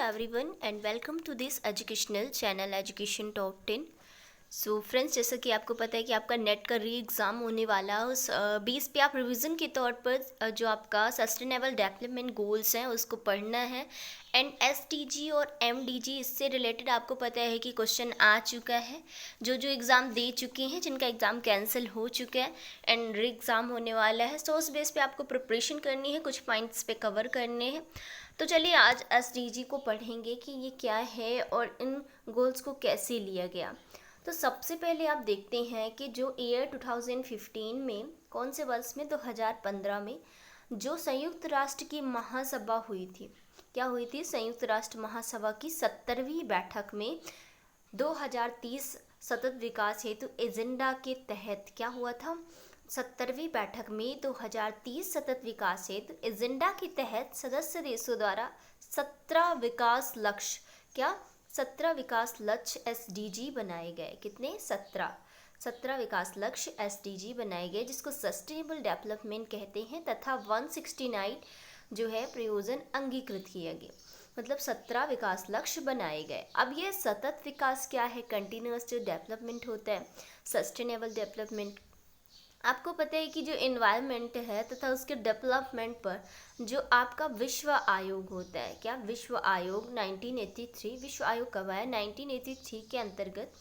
everyone and welcome to this educational channel Education Top 10। So friends, जैसा कि आपको पता है कि आपका नेट का री एग्ज़ाम होने वाला है। उस बेस पे आप रिवीजन के तौर पर जो आपका सस्टेनेबल डेवलपमेंट गोल्स हैं उसको पढ़ना है। एंड एसडीजी और एमडीजी इससे रिलेटेड आपको पता है कि क्वेश्चन आ चुका है। जो जो एग्ज़ाम दे चुके हैं, जिनका एग्ज़ाम कैंसिल हो चुका है एंड री एग्ज़ाम होने वाला है, सो उस बेस पे आपको प्रिपरेशन करनी है, कुछ पॉइंट्स पे कवर करने हैं। तो चलिए आज एसडीजी को पढ़ेंगे कि ये क्या है और इन गोल्स को कैसे लिया गया। तो सबसे पहले आप देखते हैं कि जो ईयर 2015 में, कौन से वर्ष में, 2015 में जो संयुक्त राष्ट्र की महासभा हुई थी, क्या हुई थी? संयुक्त राष्ट्र महासभा की 70वीं बैठक में 2030 सतत विकास हेतु एजेंडा के तहत क्या हुआ था? 70वीं बैठक में 2030 सतत विकास हेतु एजेंडा के तहत सदस्य देशों द्वारा 17 विकास लक्ष्य, क्या 17 विकास लक्ष्य एसडीजी बनाए गए। कितने? 17 विकास लक्ष्य एसडीजी बनाए गए, जिसको सस्टेनेबल डेवलपमेंट कहते हैं, तथा 169 जो है प्रयोजन अंगीकृत किया गया। मतलब 17 विकास लक्ष्य बनाए गए। अब ये सतत विकास क्या है? कंटिन्यूअस जो डेवलपमेंट होता है, सस्टेनेबल डेवलपमेंट। आपको पता है कि जो एनवायरनमेंट है तथा उसके डेवलपमेंट पर जो आपका विश्व आयोग होता है, क्या विश्व आयोग 1983, विश्व आयोग कब आया? 1983 के अंतर्गत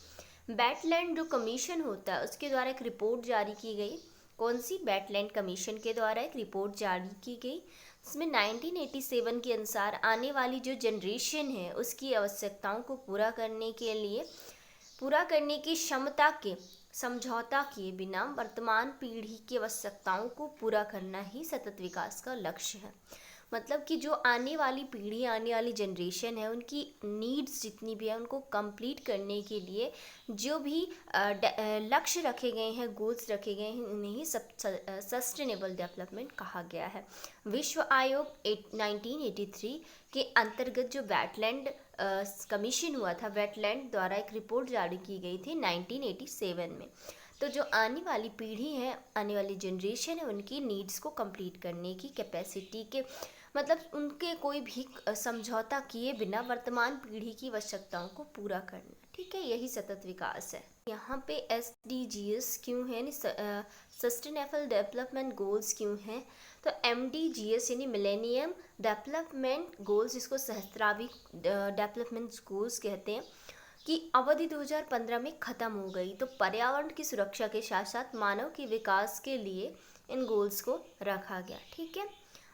वेटलैंड जो कमीशन होता है उसके द्वारा एक रिपोर्ट जारी की गई। कौन सी? वेटलैंड कमीशन के द्वारा एक रिपोर्ट जारी की गई, इसमें 1987 के अनुसार आने वाली जो जनरेशन है उसकी आवश्यकताओं को पूरा करने की क्षमता के समझौता किए बिना वर्तमान पीढ़ी की आवश्यकताओं को पूरा करना ही सतत विकास का लक्ष्य है। मतलब कि जो आने वाली पीढ़ी, आने वाली जनरेशन है, उनकी नीड्स जितनी भी है उनको कंप्लीट करने के लिए जो भी लक्ष्य रखे गए हैं, गोल्स रखे गए हैं, उन्हें ही सस्टेनेबल डेवलपमेंट कहा गया है। विश्व आयोग 1983 के अंतर्गत जो वेटलैंड कमीशन हुआ था, वेटलैंड द्वारा एक रिपोर्ट जारी की गई थी 1987 में। तो जो आने वाली पीढ़ी है, आने वाली जनरेशन है, उनकी नीड्स को कंप्लीट करने की कैपेसिटी के, मतलब उनके कोई भी समझौता किए बिना वर्तमान पीढ़ी की आवश्यकताओं को पूरा करना। ठीक है, यही सतत विकास है। यहाँ पे एसडीजीएस क्यों है, सस्टेनेबल डेवलपमेंट गोल्स क्यों हैं? तो एमडीजीएस यानी मिलेनियम डेवलपमेंट गोल्स, जिसको सहस्त्राब्दी डेवलपमेंट गोल्स कहते हैं, की अवधि 2015 में ख़त्म हो गई। तो पर्यावरण की सुरक्षा के साथ साथ मानव के विकास के लिए इन गोल्स को रखा गया। ठीक है,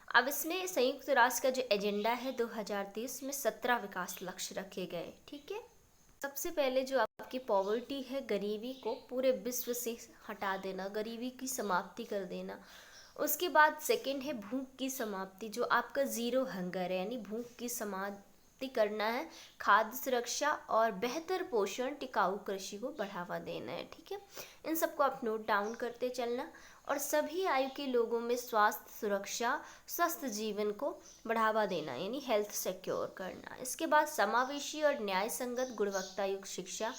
अब इसमें संयुक्त राष्ट्र का जो एजेंडा है 2030 में 17 विकास लक्ष्य रखे गए। ठीक है, सबसे पहले जो आपकी पॉवर्टी है, गरीबी को पूरे विश्व से हटा देना, गरीबी की समाप्ति कर देना। उसके बाद सेकंड है भूख की समाप्ति, जो आपका ज़ीरो हंगर है, यानी भूख की समाप्ति करना है। खाद्य सुरक्षा और बेहतर पोषण, टिकाऊ कृषि को बढ़ावा देना है। ठीक है, इन सबको आप नोट डाउन करते चलना। और सभी आयु के लोगों में स्वास्थ्य सुरक्षा, स्वस्थ जीवन को बढ़ावा देना, यानी हेल्थ सिक्योर करना। इसके बाद समावेशी और न्याय संगत गुणवत्ता युक्त शिक्षा।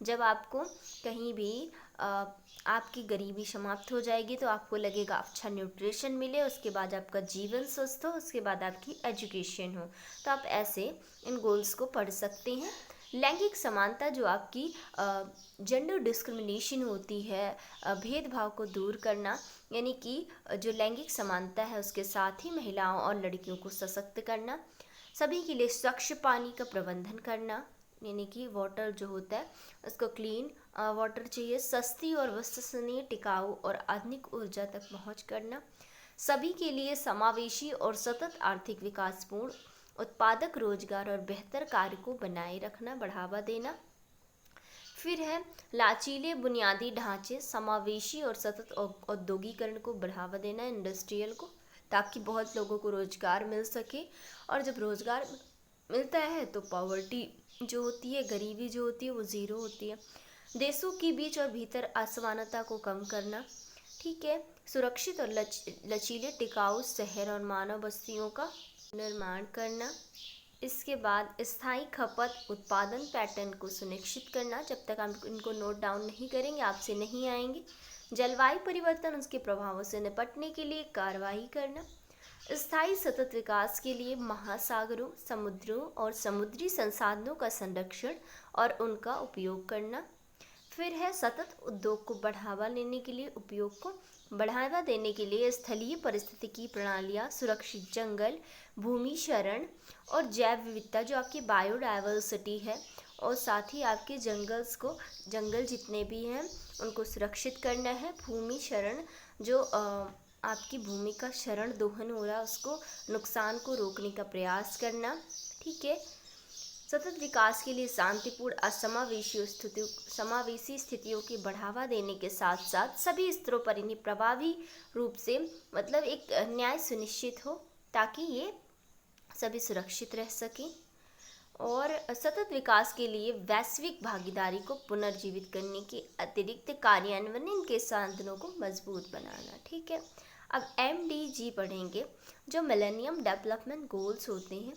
जब आपको कहीं भी आपकी गरीबी समाप्त हो जाएगी तो आपको लगेगा अच्छा न्यूट्रिशन मिले, उसके बाद आपका जीवन स्वस्थ हो, उसके बाद आपकी एजुकेशन हो, तो आप ऐसे इन गोल्स को पढ़ सकते हैं। लैंगिक समानता, जो आपकी जेंडर डिस्क्रिमिनेशन होती है, भेदभाव को दूर करना, यानी कि जो लैंगिक समानता है उसके साथ ही महिलाओं और लड़कियों को सशक्त करना। सभी के लिए स्वच्छ पानी का प्रबंधन करना, यानी कि वाटर जो होता है उसको क्लीन वाटर चाहिए। सस्ती और विश्वसनीय, टिकाऊ और आधुनिक ऊर्जा तक पहुंच करना। सभी के लिए समावेशी और सतत आर्थिक विकासपूर्ण उत्पादक रोजगार और बेहतर कार्य को बनाए रखना, बढ़ावा देना। फिर है लचीले बुनियादी ढांचे, समावेशी और सतत औद्योगिकरण को बढ़ावा देना, इंडस्ट्रियल को, ताकि बहुत लोगों को रोजगार मिल सके। और जब रोजगार मिलता है तो पॉवर्टी जो होती है, गरीबी जो होती है, वो ज़ीरो होती है। देशों के बीच और भीतर असमानता को कम करना। ठीक है, सुरक्षित और लचीले टिकाऊ शहर और मानव बस्तियों का निर्माण करना। इसके बाद स्थायी खपत उत्पादन पैटर्न को सुनिश्चित करना। जब तक आप इनको नोट डाउन नहीं करेंगे आपसे नहीं आएंगे। जलवायु परिवर्तन, उसके प्रभावों से निपटने के लिए कार्रवाई करना। स्थायी सतत विकास के लिए महासागरों, समुद्रों और समुद्री संसाधनों का संरक्षण और उनका उपयोग करना। फिर है सतत उद्योग को बढ़ावा देने के लिए स्थलीय पारिस्थितिकी प्रणालियाँ, सुरक्षित जंगल, भूमि क्षरण और जैव विविधता जो आपकी बायोडाइवर्सिटी है, और साथ ही आपके जंगल जितने भी हैं उनको सुरक्षित करना है। भूमि क्षरण जो आपकी भूमि का क्षरण दोहन हो रहा है उसको नुकसान को रोकने का प्रयास करना। ठीक है। सतत विकास के लिए शांतिपूर्ण समावेशी स्थितियों की बढ़ावा देने के साथ साथ सभी स्तरों पर इन्हें प्रभावी रूप से मतलब एक न्याय सुनिश्चित हो ताकि ये सभी सुरक्षित रह सकें। और सतत विकास के लिए वैश्विक भागीदारी को पुनर्जीवित करने के अतिरिक्त कार्यान्वयन के साधनों को मजबूत बनाना। ठीक है। अब MDG पढ़ेंगे जो मिलेनियम डेवलपमेंट गोल्स होते हैं।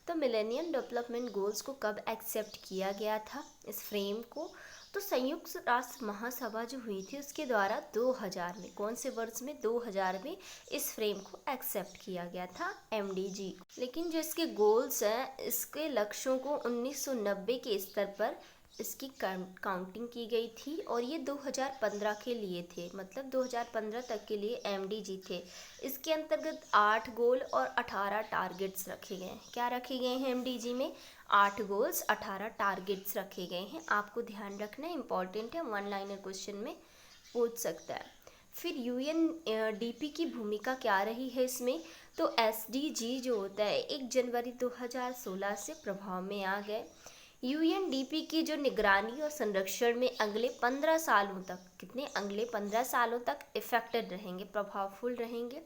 तो मिलेनियम डेवलपमेंट गोल्स को कब एक्सेप्ट किया गया था इस फ्रेम को? तो संयुक्त राष्ट्र महासभा जो हुई थी उसके द्वारा 2000 में, कौन से वर्ष में? 2000 में इस फ्रेम को एक्सेप्ट किया गया था MDG। लेकिन जो इसके गोल्स हैं, इसके लक्ष्यों को 1990 के स्तर पर इसकी काउंटिंग की गई थी और ये 2015 के लिए थे, मतलब 2015 तक के लिए MDG थे। इसके अंतर्गत 8 गोल और 18 टारगेट्स रखे गए हैं। क्या रखे गए हैं MDG में? 8 गोल्स 18 टारगेट्स रखे गए हैं। आपको ध्यान रखना इम्पॉर्टेंट है, 1 लाइनर क्वेश्चन में पूछ सकता है। फिर UNDP की भूमिका क्या रही है इसमें? तो SDG जो होता है 1 जनवरी 2016 से प्रभाव में आ गए। UNDP की जो निगरानी और संरक्षण में अगले 15 सालों तक, अगले 15 सालों तक इफेक्टेड रहेंगे, प्रभावफुल रहेंगे।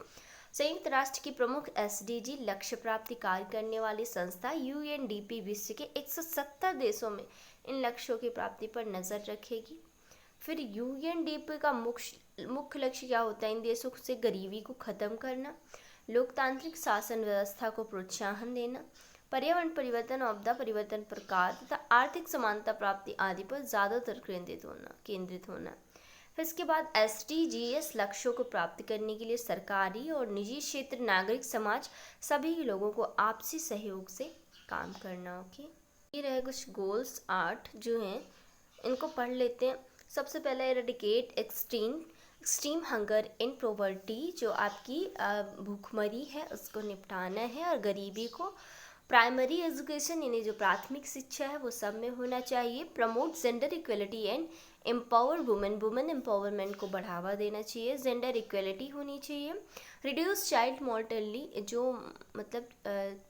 संयुक्त राष्ट्र की प्रमुख SDG लक्ष्य प्राप्ति कार्य करने वाली संस्था UNDP विश्व के 170 देशों में इन लक्ष्यों की प्राप्ति पर नज़र रखेगी। फिर UNDP का मुख्य लक्ष्य क्या होता है? इन देशों से गरीबी को ख़त्म करना, लोकतांत्रिक शासन व्यवस्था को प्रोत्साहन देना, पर्यावरण परिवर्तन, आपदा परिवर्तन प्रकार तथा आर्थिक समानता प्राप्ति आदि पर ज़्यादातर केंद्रित होना। फिर इसके बाद SDGs लक्ष्यों को प्राप्त करने के लिए सरकारी और निजी क्षेत्र, नागरिक समाज सभी लोगों को आपसी सहयोग से काम करना। ओके, ये रहे कुछ गोल्स 8 जो हैं, इनको पढ़ लेते हैं। सबसे पहला eradicate extreme hunger and poverty, जो आपकी भूखमरी है उसको निपटाना है, और गरीबी को प्राइमरी एजुकेशन यानी जो प्राथमिक शिक्षा है वो सब में होना चाहिए। Promote gender equality and empower women empowerment को बढ़ावा देना चाहिए, जेंडर इक्वलिटी होनी चाहिए। रिड्यूस चाइल्ड मॉर्टलिटी, जो मतलब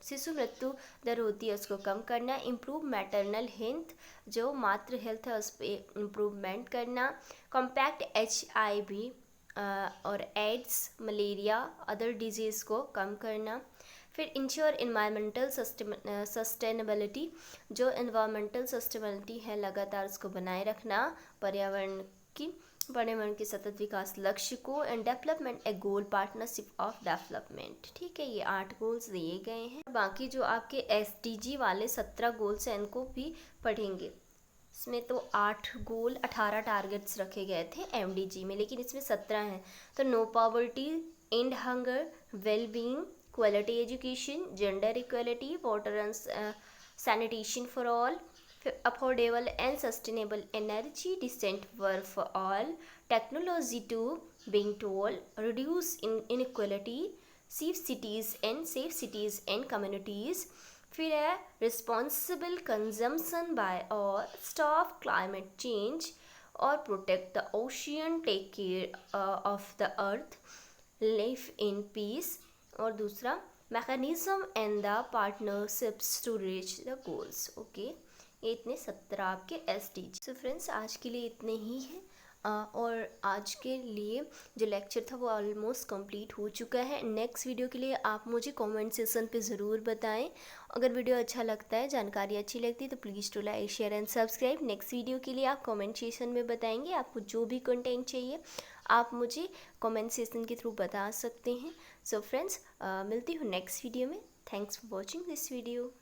शिशु मृत्यु दर होती है उसको कम करना। इम्प्रूव मैटरनल हेल्थ, जो मातृ हेल्थ है उस पर इम्प्रूवमेंट करना। कॉम्पैक्ट HIV और एड्स, मलेरिया, अदर डिजीज़ को कम करना। फिर इंश्योर इन्वायरमेंटल सस्टेनेबिलिटी, जो इन्वायरमेंटल सस्टेनेबिलिटी है लगातार उसको बनाए रखना, पर्यावरण के सतत विकास लक्ष्य को। And development A goal partnership of development. ठीक है, ये 8 गोल्स दिए गए हैं। बाकी जो आपके SDG वाले 17 गोल्स हैं इनको भी पढ़ेंगे। इसमें तो 8 गोल 18 टारगेट्स रखे गए थे MDG में, लेकिन इसमें 17 हैं। तो no poverty, and hunger, wellbeing, quality education, gender equality, water and sanitation for all, affordable and sustainable energy, decent work for all, technology to being told, reduce inequality, safe cities and communities. फिर है responsible consumption by all, stop climate change और protect the ocean, take care of the earth, live in peace। और दूसरा mechanism and the partnerships to reach the goals. Okay, ये इतने 17 आपके SDG। So friends, आज के लिए इतने ही हैं, और आज के लिए जो लेक्चर था वो ऑलमोस्ट कंप्लीट हो चुका है। नेक्स्ट वीडियो के लिए आप मुझे कमेंट सेक्शन पे ज़रूर बताएं। अगर वीडियो अच्छा लगता है, जानकारी अच्छी लगती है तो please to like, share and subscribe. Next video के लिए आप कमेंट सेक्शन में बताएंगे आपको जो भी कंटेंट चाहिए, आप मुझे कमेंट सेक्शन के थ्रू बता सकते हैं। सो फ्रेंड्स, मिलती हूँ नेक्स्ट वीडियो में। Thanks for watching this video.